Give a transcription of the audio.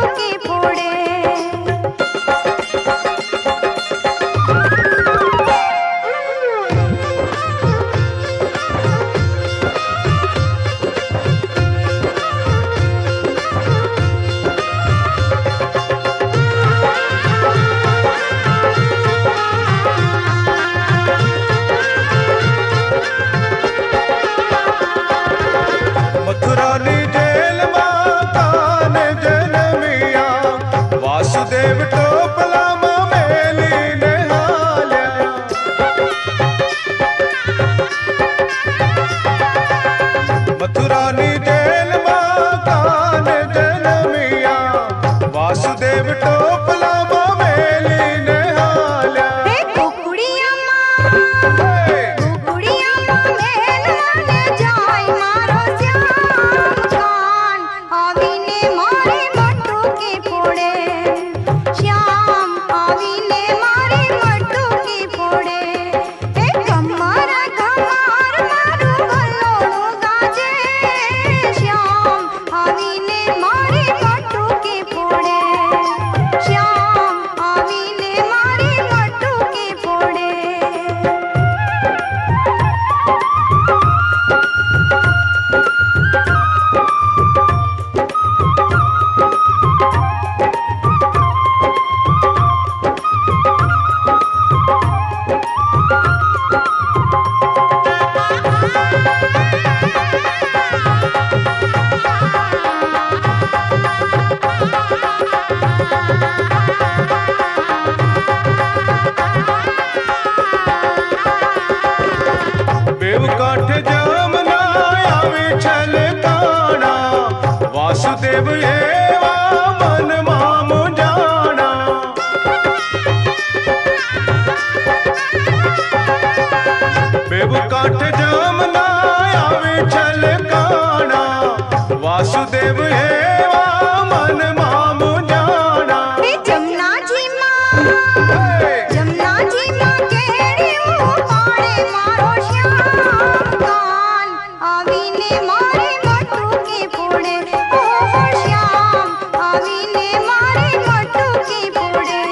મટુકી ફોડે वासुदेव टोपला में मेली ने हाल्या मथुरा नी जेल में कान जनमिया वासुदेव टोपला में मेली ने हाल्या कुकुड़िया मेल ने जाय मारो श्याम कान आवीने मारे मटुकी फोड़े वासुदेव एवा मन मामु जाना बेबु काठ जमुना आवे छलकाना वासुदेव एवा मन मामु जाना जमुना जी मां केड़ियों पाड़े मारो श्याम कान आवीने मारे मटुकी फोड़े श्याम आवीने मारी मटुकी फोड़े।